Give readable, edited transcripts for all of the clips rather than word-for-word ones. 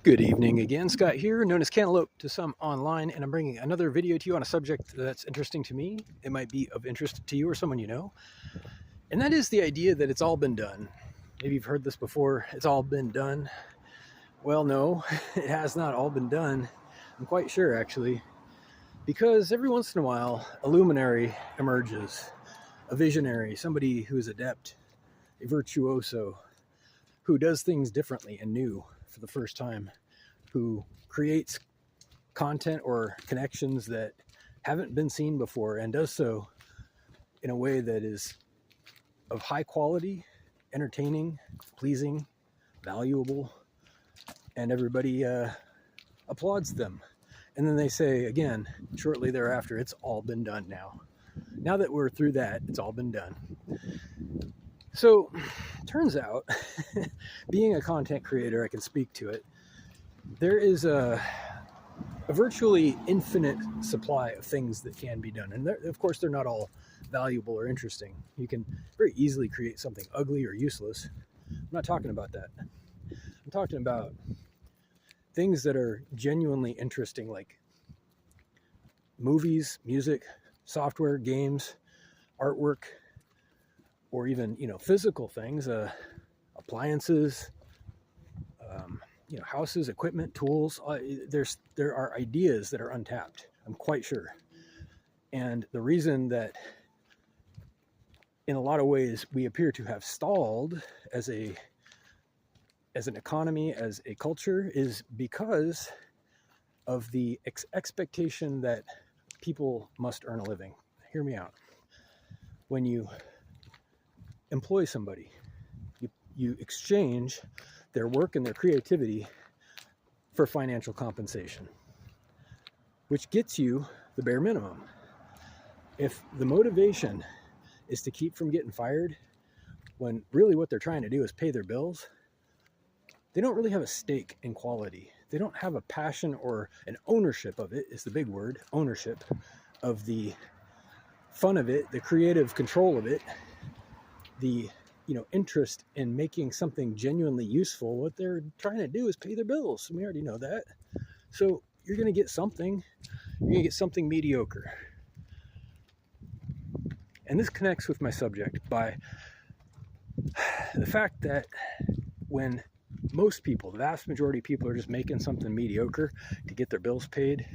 Good evening again, Scott here, known as Cantaloupe to some online, and I'm bringing another video to you on a subject that's interesting to me. It might be of interest to you or someone you know, and that is the idea that it's all been done. Maybe you've heard this before, it's all been done. Well, no, it has not all been done. I'm quite sure, actually, because every once in a while, a luminary emerges, a visionary, somebody who is adept, a virtuoso, who does things differently and new for the first time, who creates content or connections that haven't been seen before and does so in a way that is of high quality, entertaining, pleasing, valuable, and everybody applauds them. And then they say again, shortly thereafter, it's all been done now. Now that we're through that, it's all been done. So, turns out, being a content creator, I can speak to it. There is a virtually infinite supply of things that can be done. And of course, they're not all valuable or interesting. You can very easily create something ugly or useless. I'm not talking about that. I'm talking about things that are genuinely interesting, like movies, music, software, games, artwork, or even, physical things, appliances, houses, equipment, tools. There are ideas that are untapped, I'm quite sure. And the reason that in a lot of ways we appear to have stalled as an economy, as a culture, is because of the expectation that people must earn a living. Hear me out. When you employ somebody, you exchange their work and their creativity for financial compensation, which gets you the bare minimum. If the motivation is to keep from getting fired, when really what they're trying to do is pay their bills, they don't really have a stake in quality. They don't have a passion or an ownership of it, is the big word, ownership of the fun of it, the creative control of it, the interest in making something genuinely useful. What they're trying to do is pay their bills. We already know that. So you're going to get something. You're going to get something mediocre. And this connects with my subject by the fact that when most people, the vast majority of people, are just making something mediocre to get their bills paid,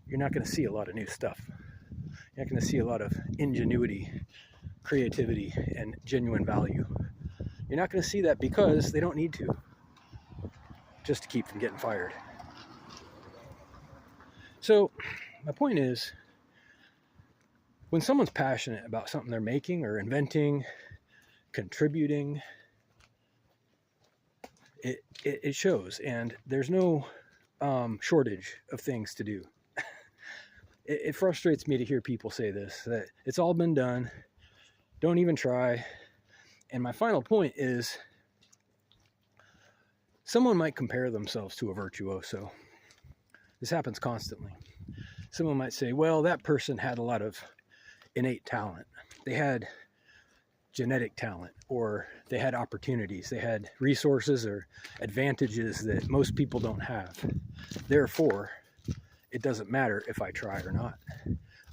you're not going to see a lot of new stuff. You're not going to see a lot of ingenuity, creativity, and genuine value. You're not going to see that because they don't need to, just to keep from getting fired. So my point is, when someone's passionate about something they're making or inventing, contributing, it shows, and there's no shortage of things to do. It frustrates me to hear people say this, that it's all been done, don't even try. And my final point is, someone might compare themselves to a virtuoso. This happens constantly. Someone might say, well, that person had a lot of innate talent. They had genetic talent, or they had opportunities. They had resources or advantages that most people don't have. Therefore, it doesn't matter if I try or not.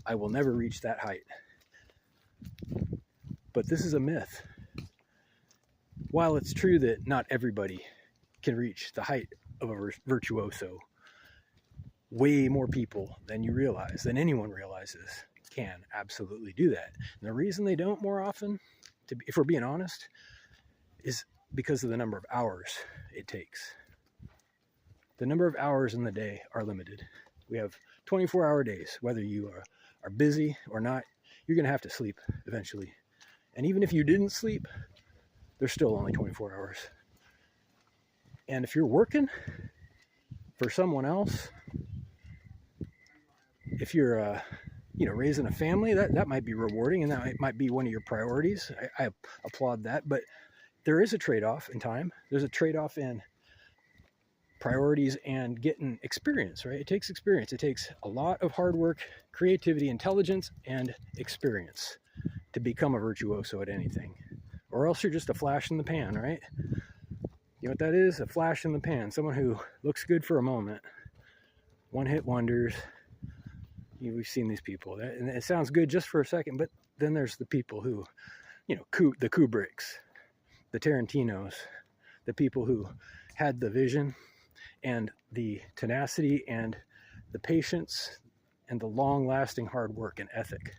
I will never reach that height. But this is a myth. While it's true that not everybody can reach the height of a virtuoso, way more people than you realize, than anyone realizes, can absolutely do that. And the reason they don't more often, if we're being honest, is because of the number of hours it takes. The number of hours in the day are limited. We have 24-hour days. Whether you are busy or not, you're going to have to sleep eventually. And even if you didn't sleep, there's still only 24 hours. And if you're working for someone else, if you're raising a family, that might be rewarding, and that might be one of your priorities. I applaud that. But there is a trade-off in time. There's a trade-off in priorities and getting experience, right? It takes experience. It takes a lot of hard work, creativity, intelligence, and experience to become a virtuoso at anything. Or else you're just a flash in the pan, right? You know what that is? A flash in the pan. Someone who looks good for a moment. One-hit wonders. We've seen these people. And it sounds good just for a second, but then there's the people who, the Kubricks, the Tarantinos, the people who had the vision and the tenacity and the patience and the long-lasting hard work and ethic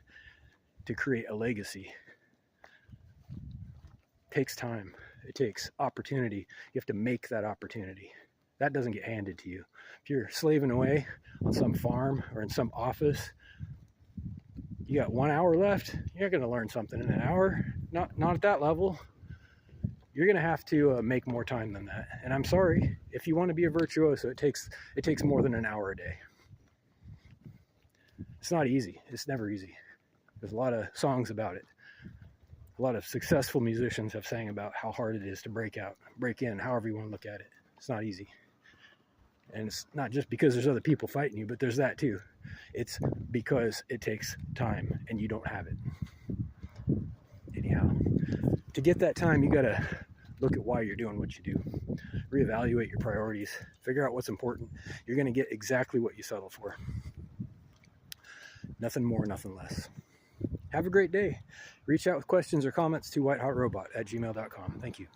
to create a legacy. It takes time. It takes opportunity. You have to make that opportunity. That doesn't get handed to you. If you're slaving away on some farm or in some office, you got 1 hour left, you're going to learn something in an hour. Not at that level. You're going to have to make more time than that. And I'm sorry, if you want to be a virtuoso, it takes more than an hour a day. It's not easy. It's never easy. There's a lot of songs about it. A lot of successful musicians have sang about how hard it is to break in, however you want to look at it. It's not easy. And it's not just because there's other people fighting you, but there's that too. It's because it takes time and you don't have it. Anyhow, to get that time, you got to look at why you're doing what you do. Reevaluate your priorities. Figure out what's important. You're going to get exactly what you settle for. Nothing more, nothing less. Have a great day. Reach out with questions or comments to whitehotrobot@gmail.com. Thank you.